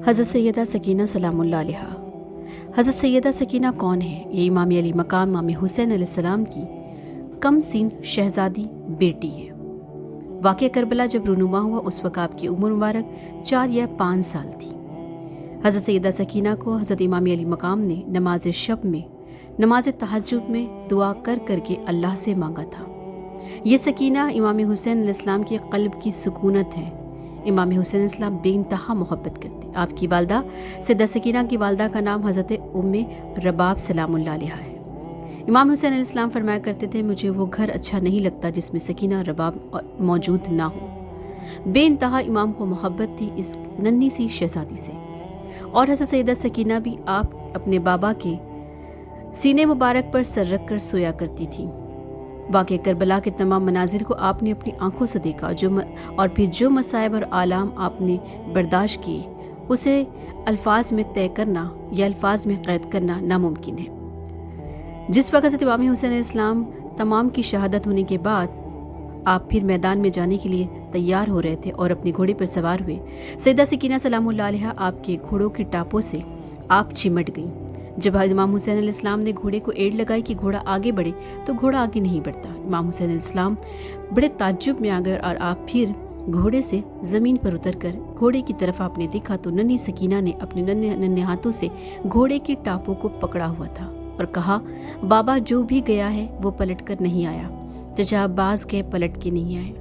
حضرت سیدہ سکینہ سلام اللہ علیہا۔ حضرت سیدہ سکینہ کون ہے؟ یہ امام علی مقام امام حسین علیہ السلام کی کم سین شہزادی بیٹی ہے۔ واقعہ کربلا جب رونما ہوا اس وقت آپ کی عمر مبارک 4 یا 5 سال تھی۔ حضرت سیدہ سکینہ کو حضرت امام علی مقام نے نماز شب میں، نماز تہجد میں دعا کر کر کے اللہ سے مانگا تھا۔ یہ سکینہ امام حسین علیہ السلام کے قلب کی سکونت ہے۔ امام حسین علیہ السلام بے انتہا محبت کرتے۔ آپ کی والدہ سیدہ سکینہ کی والدہ کا نام حضرت ام رباب سلام اللہ علیہا ہے۔ امام حسین علیہ السلام فرمایا کرتے تھے، مجھے وہ گھر اچھا نہیں لگتا جس میں سکینہ رباب موجود نہ ہو۔ بے انتہا امام کو محبت تھی اس ننھی سی شہزادی سے، اور حضرت سیدہ سکینہ بھی آپ اپنے بابا کے سینے مبارک پر سر رکھ کر سویا کرتی تھیں۔ واقع کربلا کے تمام مناظر کو آپ نے اپنی آنکھوں سے دیکھا، اور پھر جو مصائب اور آلام آپ نے برداشت کی اسے الفاظ میں طے کرنا یا الفاظ میں قید کرنا ناممکن ہے۔ جس وقت حضرت امام حسین علیہ السلام تمام کی شہادت ہونے کے بعد آپ پھر میدان میں جانے کے لیے تیار ہو رہے تھے اور اپنے گھوڑے پر سوار ہوئے، سیدہ سکینہ سلام اللہ علیہا آپ کے گھوڑوں کی ٹاپوں سے آپ چمٹ گئیں۔ جب امام حسین علیہ السلام نے گھوڑے کو ایڑ لگائی کہ گھوڑا آگے بڑھے تو گھوڑا آگے نہیں بڑھتا۔ امام حسین علیہ السلام بڑے تعجب میں آ گئے، اور آپ پھر گھوڑے سے زمین پر اتر کر گھوڑے کی طرف آپ نے دیکھا تو ننھی سکینہ نے اپنے ننھے ہاتھوں سے گھوڑے کی ٹاپوں کو پکڑا ہوا تھا اور کہا، بابا جو بھی گیا ہے وہ پلٹ کر نہیں آیا، چچا عباس گئے پلٹ کے نہیں آئے،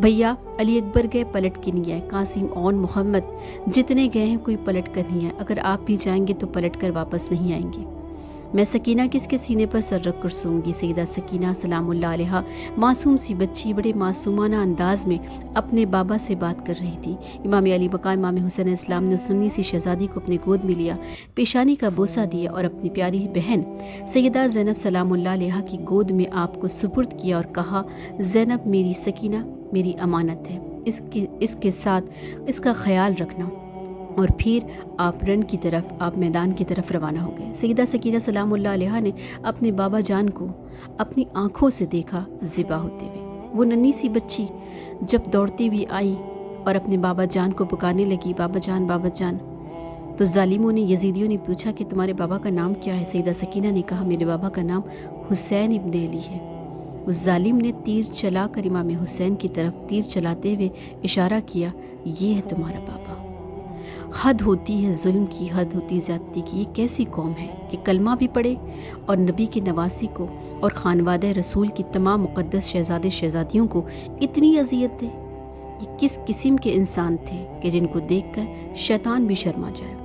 بھیا علی اکبر گئے پلٹ کے نہیں آئے، قاسم اور محمد جتنے گئے ہیں کوئی پلٹ کر نہیں آئے، اگر آپ بھی جائیں گے تو پلٹ کر واپس نہیں آئیں گے۔ میں سکینہ کس کے سینے پر سر رکھ کر سوں گی؟ سیدہ سکینہ سلام اللہ علیہا معصوم سی بچی بڑے معصومانہ انداز میں اپنے بابا سے بات کر رہی تھی۔ امام علی مقام امام حسین علیہ السلام نے اس ننھی سی شہزادی کو اپنے گود میں لیا، پیشانی کا بوسہ دیا اور اپنی پیاری بہن سیدہ زینب سلام اللہ علیہا کی گود میں آپ کو سپرد کیا اور کہا، زینب میری سکینہ میری امانت ہے، اس کے ساتھ اس کا خیال رکھنا۔ اور پھر آپ رن کی طرف، آپ میدان کی طرف روانہ ہو گئے۔ سیدہ سکینہ سلام اللہ علیہا نے اپنے بابا جان کو اپنی آنکھوں سے دیکھا ذبح ہوتے ہوئے۔ وہ ننھی سی بچی جب دوڑتی ہوئی آئی اور اپنے بابا جان کو پکارنے لگی، بابا جان بابا جان، تو ظالموں نے، یزیدیوں نے پوچھا کہ تمہارے بابا کا نام کیا ہے؟ سیدہ سکینہ نے کہا، میرے بابا کا نام حسین ابن علی ہے۔ اس ظالم نے تیر چلا کر امام حسین کی طرف تیر چلاتے ہوئے اشارہ کیا، یہ ہے تمہارا بابا۔ حد ہوتی ہے ظلم کی، حد ہوتی زیادتی کی۔ یہ کیسی قوم ہے کہ کلمہ بھی پڑھے اور نبی کے نواسی کو اور خانوادہ رسول کی تمام مقدس شہزادے شہزادیوں کو اتنی اذیت دے؟ یہ کس قسم کے انسان تھے کہ جن کو دیکھ کر شیطان بھی شرما جائے؟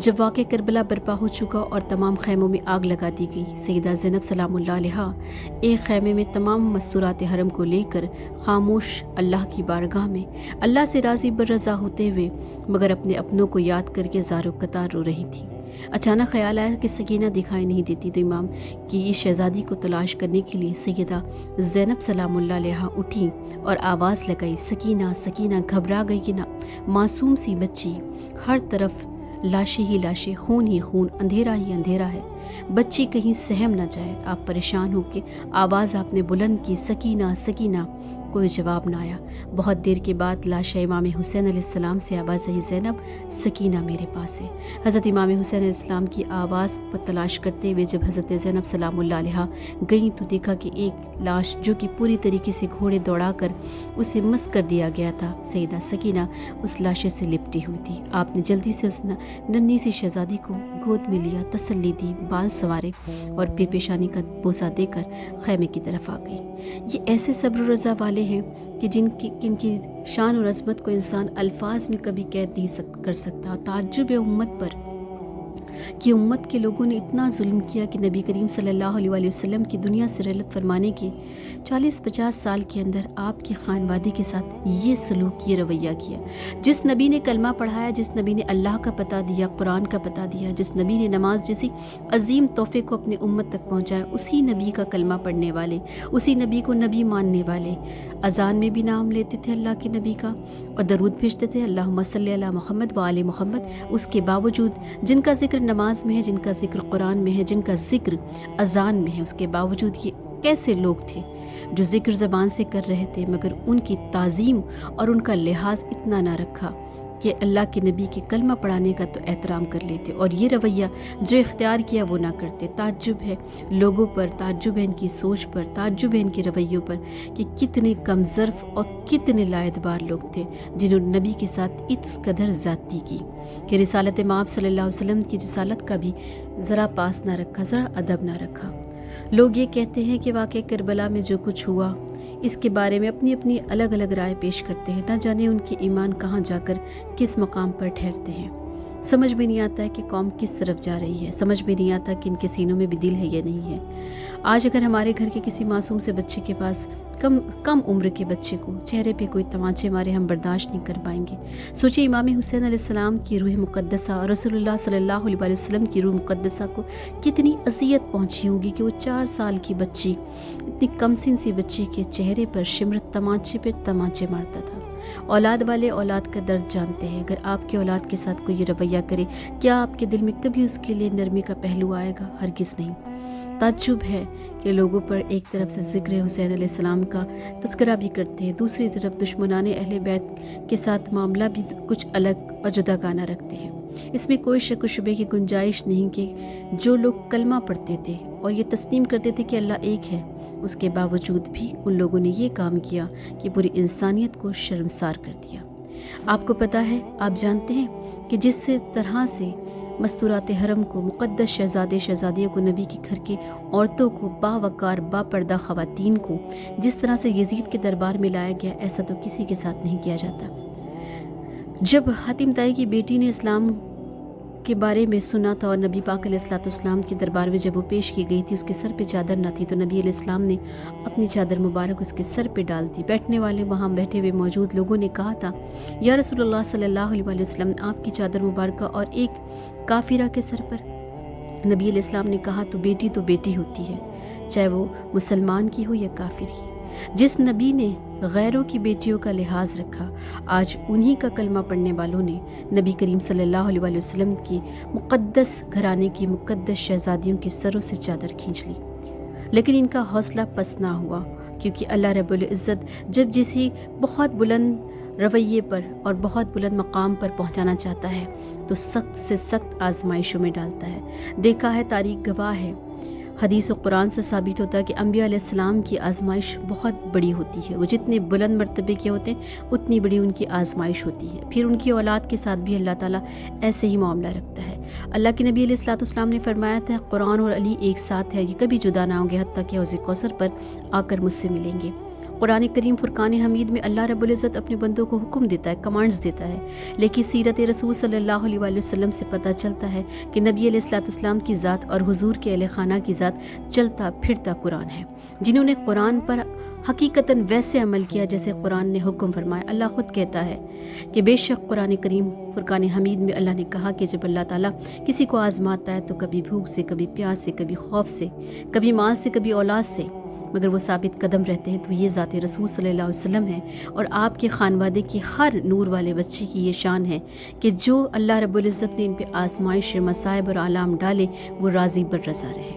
جب واقع کربلا برپا ہو چکا اور تمام خیموں میں آگ لگا دی گئی، سیدہ زینب سلام اللہ علیہا ایک خیمے میں تمام مستورات حرم کو لے کر خاموش اللہ کی بارگاہ میں اللہ سے راضی بررضا ہوتے ہوئے مگر اپنے اپنوں کو یاد کر کے زار و قطار رو رہی تھی۔ اچانک خیال آیا کہ سکینہ دکھائی نہیں دیتی، تو امام کی اس شہزادی کو تلاش کرنے کے لیے سیدہ زینب سلام اللہ علیہا اٹھی اور آواز لگائی، سکینہ سکینہ۔ گھبرا گئی کہ معصوم سی بچی، ہر طرف لاشیں ہی لاشیں، خون ہی خون، اندھیرا ہی اندھیرا ہے، بچی کہیں سہم نہ جائے۔ آپ پریشان ہو کے آواز آپ نے بلند کی، سکینہ سکینہ، کوئی جواب نہ آیا۔ بہت دیر کے بعد لاشا امام حسین علیہ السلام سے آواز آئی، زینب سکینہ میرے پاس ہے۔ حضرت امام حسین علیہ السلام کی آواز پر تلاش کرتے ہوئے جب حضرت زینب سلام اللہ علیہا گئیں تو دیکھا کہ ایک لاش جو کہ پوری طریقے سے گھوڑے دوڑا کر اسے مس کر دیا گیا تھا، سیدہ سکینہ اس لاشے سے لپٹی ہوئی تھی۔ آپ نے جلدی سے اس ننھی سی شہزادی کو گود میں لیا، تسلی دی، بال سنوارے اور پھر پیشانی کا بوسہ دے کر خیمے کی طرف آ گئی۔ یہ ایسے صبر و رضا والے ہیں کہ جن کی شان اور عظمت کو انسان الفاظ میں کبھی قید نہیں کر سکتا۔ تعجب ہے امت پر کہ امت کے لوگوں نے اتنا ظلم کیا کہ نبی کریم صلی اللہ علیہ وآلہ وسلم کی دنیا سے رحلت فرمانے کے 40-50 سال کے اندر آپ کے خانوادے کے ساتھ یہ سلوک، یہ رویہ کیا۔ جس نبی نے کلمہ پڑھایا، جس نبی نے اللہ کا پتہ دیا، قرآن کا پتہ دیا، جس نبی نے نماز جیسی عظیم تحفے کو اپنے امت تک پہنچایا، اسی نبی کا کلمہ پڑھنے والے، اسی نبی کو نبی ماننے والے اذان میں بھی نام لیتے تھے اللہ کے نبی کا اور درود بھیجتے تھے، اللہم صلی علی محمد و آل محمد۔ اس کے باوجود جن کا ذکر نماز میں ہے، جن کا ذکر قرآن میں ہے، جن کا ذکر اذان میں ہے، اس کے باوجود یہ کیسے لوگ تھے جو ذکر زبان سے کر رہے تھے مگر ان کی تعظیم اور ان کا لحاظ اتنا نہ رکھا کہ اللہ کے نبی کے کلمہ پڑھانے کا تو احترام کر لیتے اور یہ رویہ جو اختیار کیا وہ نہ کرتے۔ تعجب ہے لوگوں پر، تعجب ہے ان کی سوچ پر، تعجب ہے ان کے رویوں پر کہ کتنے کم ظرف اور کتنے لا اعتبار لوگ تھے جنہوں نے نبی کے ساتھ اس قدر زیادتی کی کہ رسالت مآب صلی اللہ علیہ وسلم کی رسالت کا بھی ذرا پاس نہ رکھا، ذرا ادب نہ رکھا۔ لوگ یہ کہتے ہیں کہ واقعہ کربلا میں جو کچھ ہوا اس کے بارے میں اپنی اپنی الگ الگ رائے پیش کرتے ہیں، نہ جانے ان کے ایمان کہاں جا کر کس مقام پر ٹھہرتے ہیں۔ سمجھ میں نہیں آتا ہے کہ قوم کس طرف جا رہی ہے، سمجھ میں نہیں آتا کہ ان کے سینوں میں بھی دل ہے یا نہیں ہے۔ آج اگر ہمارے گھر کے کسی معصوم سے بچے کے پاس کم عمر کے بچے کو چہرے پہ کوئی تمانچے مارے، ہم برداشت نہیں کر پائیں گے۔ سوچیں امام حسین علیہ السلام کی روح مقدسہ اور رسول اللہ صلی اللہ علیہ وسلم کی روح مقدسہ کو کتنی اذیت پہنچی ہوگی کہ وہ 4 سال کی بچی، اتنی کم سن سی بچی کے چہرے پر شمرت تمانچے پہ تمانچے مارتا تھا۔ اولاد والے اولاد کا درد جانتے ہیں۔ اگر آپ کی اولاد کے ساتھ کوئی یہ رویہ کرے، کیا آپ کے دل میں کبھی اس کے لیے نرمی کا پہلو آئے گا؟ ہرگز نہیں۔ تعجب ہے کہ لوگوں پر ایک طرف سے ذکر حسین علیہ السلام کا تذکرہ بھی کرتے ہیں، دوسری طرف دشمنان اہل بیت کے ساتھ معاملہ بھی کچھ الگ اور جداگانہ رکھتے ہیں۔ اس میں کوئی شک و شبے کی گنجائش نہیں کہ جو لوگ کلمہ پڑھتے تھے اور یہ تسلیم کرتے تھے کہ اللہ ایک ہے، اس کے باوجود بھی ان لوگوں نے یہ کام کیا کہ پوری انسانیت کو شرمسار کر دیا۔ آپ کو پتہ ہے، آپ جانتے ہیں کہ جس طرح سے مستورات حرم کو، مقدس شہزادے شہزادیوں کو، نبی کے گھر کی عورتوں کو، باوقار با پردہ خواتین کو جس طرح سے یزید کے دربار میں لایا گیا، ایسا تو کسی کے ساتھ نہیں کیا جاتا۔ جب حاتم طائی کی بیٹی نے اسلام کے بارے میں سنا تھا اور نبی پاک علیہ الصلوۃ والسلام کے دربار میں جب وہ پیش کی گئی تھی، اس کے سر پہ چادر نہ تھی، تو نبی علیہ السلام نے اپنی چادر مبارک اس کے سر پہ ڈال دی۔ بیٹھنے والے وہاں بیٹھے ہوئے موجود لوگوں نے کہا تھا، یا رسول اللہ صلی اللہ علیہ وسلم، آپ کی چادر مبارکہ اور ایک کافرہ کے سر پر؟ نبی علیہ السلام نے کہا، تو بیٹی ہوتی ہے، چاہے وہ مسلمان کی ہو یا کافر ہی۔ جس نبی نے غیروں کی بیٹیوں کا لحاظ رکھا، آج انہی کا کلمہ پڑھنے والوں نے نبی کریم صلی اللہ علیہ وسلم کی مقدس گھرانے کی مقدس شہزادیوں کے سروں سے چادر کھینچ لی۔ لیکن ان کا حوصلہ پست نہ ہوا، کیونکہ اللہ رب العزت جب کسی بہت بلند رویے پر اور بہت بلند مقام پر پہنچانا چاہتا ہے تو سخت سے سخت آزمائشوں میں ڈالتا ہے۔ دیکھا ہے، تاریخ گواہ ہے، حدیث و قرآن سے ثابت ہوتا ہے کہ انبیاء علیہ السلام کی آزمائش بہت بڑی ہوتی ہے۔ وہ جتنے بلند مرتبے کے ہوتے ہیں اتنی بڑی ان کی آزمائش ہوتی ہے۔ پھر ان کی اولاد کے ساتھ بھی اللہ تعالیٰ ایسے ہی معاملہ رکھتا ہے۔ اللہ کے نبی علیہ الصلوۃ والسلام نے فرمایا تھا، قرآن اور علی ایک ساتھ ہے، یہ کبھی جدا نہ ہوں گے حتیٰ کہ حوض کوثر پر آ کر مجھ سے ملیں گے۔ قرآن کریم فرقان حمید میں اللہ رب العزت اپنے بندوں کو حکم دیتا ہے، کمانڈز دیتا ہے، لیکن سیرت رسول صلی اللہ علیہ وسلم سے پتہ چلتا ہے کہ نبی علیہ الصلوۃ والسلام کی ذات اور حضور کے اہل خانہ کی ذات چلتا پھرتا قرآن ہے، جنہوں نے قرآن پر حقیقتاً ویسے عمل کیا جیسے قرآن نے حکم فرمایا۔ اللہ خود کہتا ہے کہ بے شک قرآن کریم فرقان حمید میں اللہ نے کہا کہ جب اللہ تعالیٰ کسی کو آزماتا ہے تو کبھی بھوک سے، کبھی پیاس سے، کبھی خوف سے، کبھی مال سے، کبھی اولاد سے، مگر وہ ثابت قدم رہتے ہیں تو یہ ذات رسول صلی اللہ علیہ وسلم ہے۔ اور آپ کے خانوادے کی ہر نور والے بچے کی یہ شان ہے کہ جو اللہ رب العزت نے ان پہ آزمائش، مصائب اور آلام ڈالے وہ راضی بر رضا رہے۔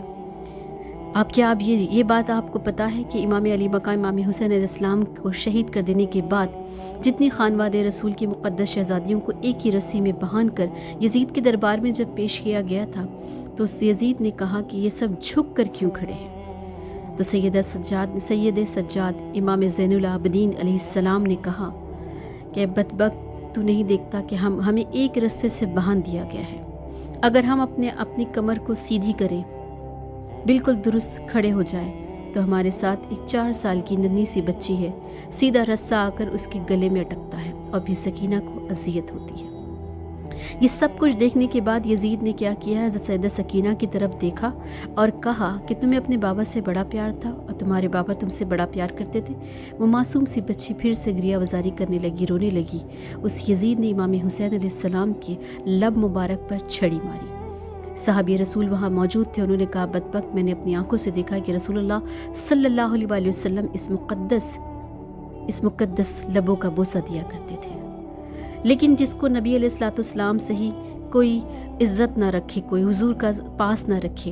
اب یہ بات آپ کو پتہ ہے کہ امام علی مقام امام حسین علیہ السلام کو شہید کر دینے کے بعد جتنی خانواد رسول کی مقدس شہزادیوں کو ایک ہی رسی میں باندھ کر یزید کے دربار میں جب پیش کیا گیا تھا تو یزید نے کہا کہ یہ سب جھک کر کیوں کھڑے ہیں؟ تو سید سجاد امام زین العابدین علیہ السلام نے کہا کہ بدبخت، تو نہیں دیکھتا کہ ہمیں ایک رسے سے باندھ دیا گیا ہے، اگر ہم اپنی کمر کو سیدھی کریں، بالکل درست کھڑے ہو جائیں، تو ہمارے ساتھ ایک 4 سال کی ننھی سی بچی ہے، سیدھا رسہ آ کر اس کے گلے میں اٹکتا ہے اور پھر سکینہ کو اذیت ہوتی ہے۔ یہ سب کچھ دیکھنے کے بعد یزید نے کیا کیا؟ حضرت سیدہ سکینہ کی طرف دیکھا اور کہا کہ تمہیں اپنے بابا سے بڑا پیار تھا اور تمہارے بابا تم سے بڑا پیار کرتے تھے۔ وہ معصوم سی بچی پھر سے گریہ وزاری کرنے لگی، رونے لگی۔ اس یزید نے امام حسین علیہ السلام کے لب مبارک پر چھڑی ماری۔ صحابی رسول وہاں موجود تھے، انہوں نے کہا، بدبخت، میں نے اپنی آنکھوں سے دیکھا کہ رسول اللہ صلی اللہ علیہ وسلم اس مقدس لبوں کا بوسہ دیا کرتے تھے، لیکن جس کو نبی علیہ الصلوۃ والسلام سے ہی کوئی عزت نہ رکھے، کوئی حضور کا پاس نہ رکھے،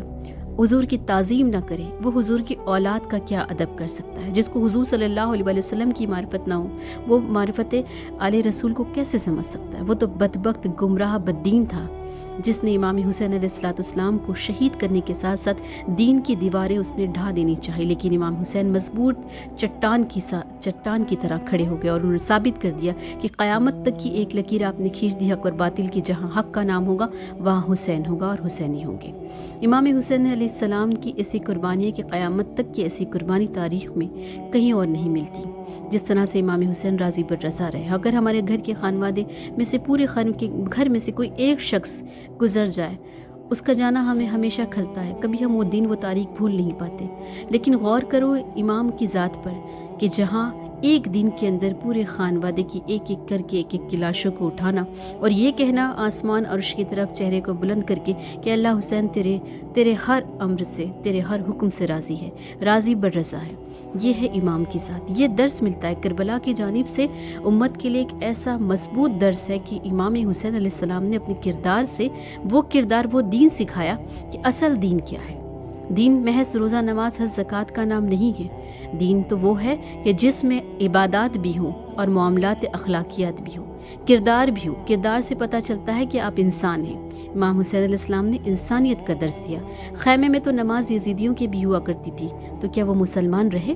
حضور کی تعظیم نہ کرے وہ حضور کی اولاد کا کیا ادب کر سکتا ہے؟ جس کو حضور صلی اللہ علیہ وسلم کی معرفت نہ ہو وہ معرفت آل رسول کو کیسے سمجھ سکتا ہے؟ وہ تو بدبخت گمراہ بددین تھا جس نے امام حسین علیہ السلام کو شہید کرنے کے ساتھ ساتھ دین کی دیواریں اس نے ڈھا دینی چاہی، لیکن امام حسین مضبوط چٹان کی طرح کھڑے ہو گئے اور انہوں نے ثابت کر دیا کہ قیامت تک کی ایک لکیر آپ نے کھینچ دی حق اور باطل کی، جہاں حق کا نام ہوگا وہاں حسین ہوگا اور حسینی ہوں گے۔ امام حسین علیہ السلام کی ایسی قربانی ہے کہ قیامت تک کی ایسی قربانی تاریخ میں کہیں اور نہیں ملتی جس طرح سے امام حسین راضی بالرضا رہے۔ اگر ہمارے گھر کے خانوادے میں سے پورے گھر میں سے کوئی ایک شخص گزر جائے، اس کا جانا ہمیں ہمیشہ کھلتا ہے، کبھی ہم وہ دن وہ تاریخ بھول نہیں پاتے۔ لیکن غور کرو امام کی ذات پر کہ جہاں ایک دن کے اندر پورے خانوادے کی ایک ایک کر کے ایک ایک کی لاشوں کو اٹھانا اور یہ کہنا آسمان عرش کی طرف چہرے کو بلند کر کے کہ اللہ حسین تیرے ہر امر سے، تیرے ہر حکم سے راضی ہے، راضی بالرضا ہے۔ یہ ہے امام کی ذات۔ یہ درس ملتا ہے کربلا کی جانب سے امت کے لیے، ایک ایسا مضبوط درس ہے کہ امام حسین علیہ السلام نے اپنے کردار سے وہ دین سکھایا کہ اصل دین کیا ہے۔ دین محض روزہ نماز حج زکوٰۃ کا نام نہیں ہے۔ دین تو وہ ہے کہ جس میں عبادات بھی ہوں اور معاملات اخلاقیات بھی ہوں، کردار بھی ہو۔ کردار سے پتہ چلتا ہے کہ آپ انسان ہیں۔ امام حسین علیہ السلام نے انسانیت کا درس دیا۔ خیمے میں تو نماز یزیدیوں کی بھی ہوا کرتی تھی، تو کیا وہ مسلمان رہے؟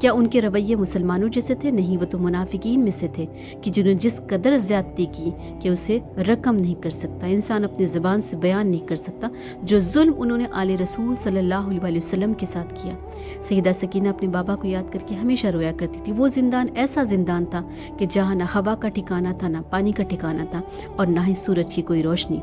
کیا ان کے رویے مسلمانوں جیسے تھے؟ نہیں، وہ تو منافقین میں سے تھے کہ جنہوں نے جس قدر زیادتی کی کہ اسے رقم نہیں کر سکتا، انسان اپنی زبان سے بیان نہیں کر سکتا، جو ظلم انہوں نے آل رسول صلی اللہ علیہ وسلم کے ساتھ کیا۔ سیدہ سکینہ اپنے بابا کو یاد کر کے ہمیشہ رویا کرتی تھی۔ وہ زندان ایسا زندان تھا کہ جہاں نہ ہوا کا ٹھکانہ تھا، نہ پانی کا ٹھکانہ تھا، اور نہ ہی سورج کی کوئی روشنی۔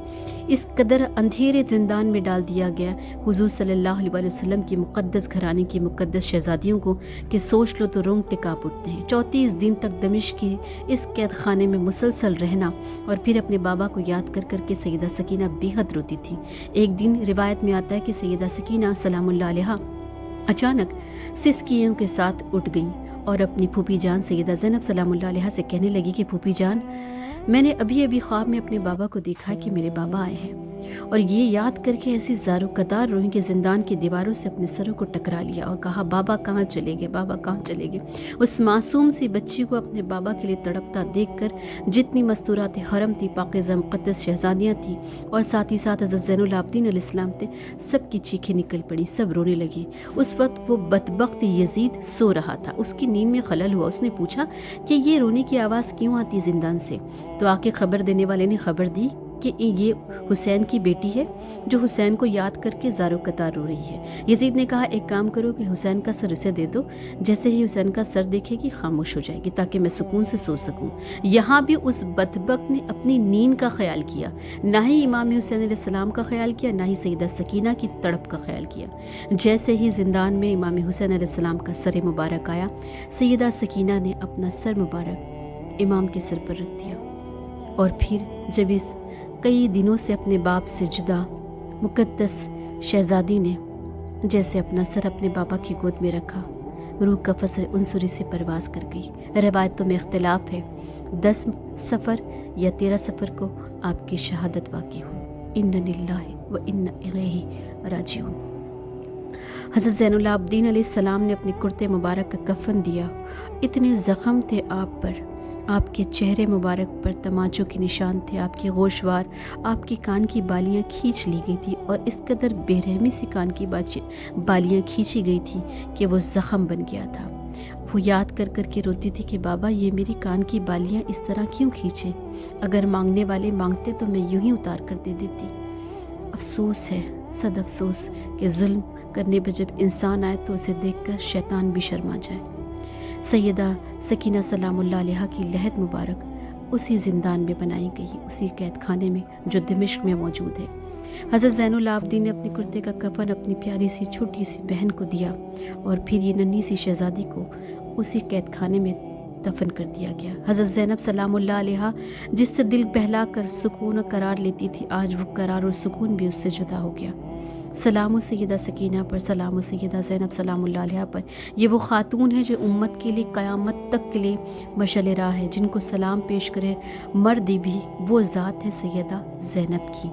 اس قدر اندھیرے زندان میں ڈال دیا گیا حضور صلی اللہ علیہ وسلم کی مقدس گھرانے کی مقدس شہزادیوں کو کہ سوچ لو تو رونگٹے کانپ اٹھتے ہیں۔ 34 دن تک دمشق کی اس قید خانے میں مسلسل رہنا اور پھر اپنے بابا کو یاد کر کر کے سیدہ سکینہ بے حد روتی تھی۔ ایک دن روایت میں آتا ہے کہ سیدہ سکینہ سلام اللہ علیہا اچانک سسکیوں کے ساتھ اٹھ گئیں اور اپنی پھوپھی جان سیدہ زینب سلام اللہ علیہا سے کہنے لگی کہ پھوپھی جان، میں نے ابھی خواب میں اپنے بابا کو دیکھا کہ میرے بابا آئے ہیں، اور یہ یاد کر کے ایسی زارو قطار روئیں کہ زندان کی دیواروں سے اپنے سروں کو ٹکرا لیا اور کہا بابا کہاں چلے گئے، بابا کہاں چلے گئے۔ اس معصوم سی بچی کو اپنے بابا کے لیے تڑپتا دیکھ کر جتنی مستورات حرم تھی، پاکیزہ مقدس شہزادیاں تھیں اور ساتھ ہی ساتھ حضرت زین العابدین علیہ السلام تھے، سب کی چیخیں نکل پڑی، سب رونے لگے۔ اس وقت وہ بدبخت یزید سو رہا تھا، اس کی نیند میں خلل ہوا۔ اس نے پوچھا کہ یہ رونے کی آواز کیوں آتی زندان سے؟ تو آ کے خبر دینے والے نے خبر دی کہ یہ حسین کی بیٹی ہے جو حسین کو یاد کر کے زارو قطار رو رہی ہے۔ یزید نے کہا ایک کام کرو کہ حسین کا سر اسے دے دو، جیسے ہی حسین کا سر دیکھے گی خاموش ہو جائے گی تاکہ میں سکون سے سو سکوں۔ یہاں بھی اس بدبخت نے اپنی نیند کا خیال کیا، نہ ہی امام حسین علیہ السلام کا خیال کیا، نہ ہی سیدہ سکینہ کی تڑپ کا خیال کیا۔ جیسے ہی زندان میں امام حسین علیہ السلام کا سر مبارک آیا، سیدہ سکینہ نے اپنا سر مبارک امام کے سر پر رکھ دیا، اور پھر جب اس کئی دنوں سے اپنے باپ سے جدا مقدس شہزادی نے جیسے اپنا سر اپنے بابا کی گود میں رکھا، روح کا فصل عنصری سے پرواز کر گئی۔ روایتوں میں اختلاف ہے، 10 سفر یا 13 سفر کو آپ کی شہادت واقع ہوئی۔ انا للہ و انا الیہ راجعون۔ حضرت زین العابدین علیہ السلام نے اپنے کرتے مبارک کا کفن دیا۔ اتنے زخم تھے آپ پر، آپ کے چہرے مبارک پر تماچوں کے نشان تھے، آپ کے گوشوار، آپ کی کان کی بالیاں کھینچ لی گئی تھی، اور اس قدر بے رحمی سے کان کی بالیاں کھینچی گئی تھی کہ وہ زخم بن گیا تھا۔ وہ یاد کر کر کے روتی تھی کہ بابا یہ میری کان کی بالیاں اس طرح کیوں کھینچیں؟ اگر مانگنے والے مانگتے تو میں یوں ہی اتار کر دے دیتی۔ افسوس ہے، صد افسوس کہ ظلم کرنے پہ جب انسان آئے تو اسے دیکھ کر شیطان بھی شرما جائے۔ سیدہ سکینہ سلام اللہ علیہا کی لحد مبارک اسی زندان میں بنائی گئی، اسی قید خانے میں جو دمشق میں موجود ہے۔ حضرت زین العابدین نے اپنے کرتے کا کفن اپنی پیاری سی چھوٹی سی بہن کو دیا، اور پھر یہ ننھی سی شہزادی کو اسی قید خانے میں دفن کر دیا گیا۔ حضرت زینب سلام اللہ علیہا جس سے دل بہلا کر سکون و قرار لیتی تھی، آج وہ قرار اور سکون بھی اس سے جدا ہو گیا۔ سلام و سیدہ سکینہ پر، سلام و سیدہ زینب سلام اللہ علیہ پر۔ یہ وہ خاتون ہے جو امت کے لیے قیامت تک کے لیے مشعل راہ ہے، جن کو سلام پیش کرے مردی بھی وہ ذات ہے سیدہ زینب کی،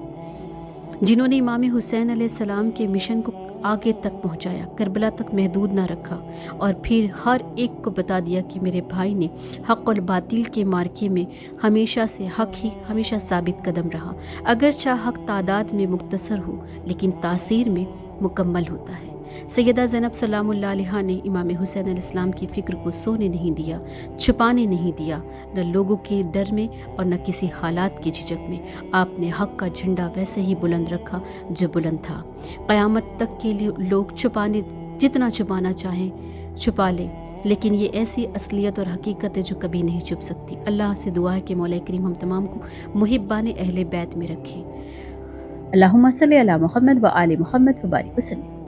جنہوں نے امام حسین علیہ السلام کے مشن کو آگے تک پہنچایا، کربلا تک محدود نہ رکھا، اور پھر ہر ایک کو بتا دیا کہ میرے بھائی نے حق اور باطل کے مارکے میں ہمیشہ سے حق ہی ہمیشہ ثابت قدم رہا، اگرچہ حق تعداد میں مختصر ہو لیکن تاثیر میں مکمل ہوتا ہے۔ سیدہ زینب سلام اللہ علیہا نے امام حسین علیہ السلام کی فکر کو سونے نہیں دیا، چھپانے نہیں دیا، نہ لوگوں کے ڈر میں اور نہ کسی حالات کی جھجک میں۔ آپ نے حق کا جھنڈا ویسے ہی بلند رکھا جو بلند تھا۔ قیامت تک کے لیے لوگ جتنا چھپانا چاہیں چھپا لیں، لیکن یہ ایسی اصلیت اور حقیقت ہے جو کبھی نہیں چھپ سکتی۔ اللہ سے دعا ہے کہ مولا کریم ہم تمام کو محبان اہل بیت میں رکھیں۔ اللہم صلی علی محمد و آل محمد وبارک وسلم۔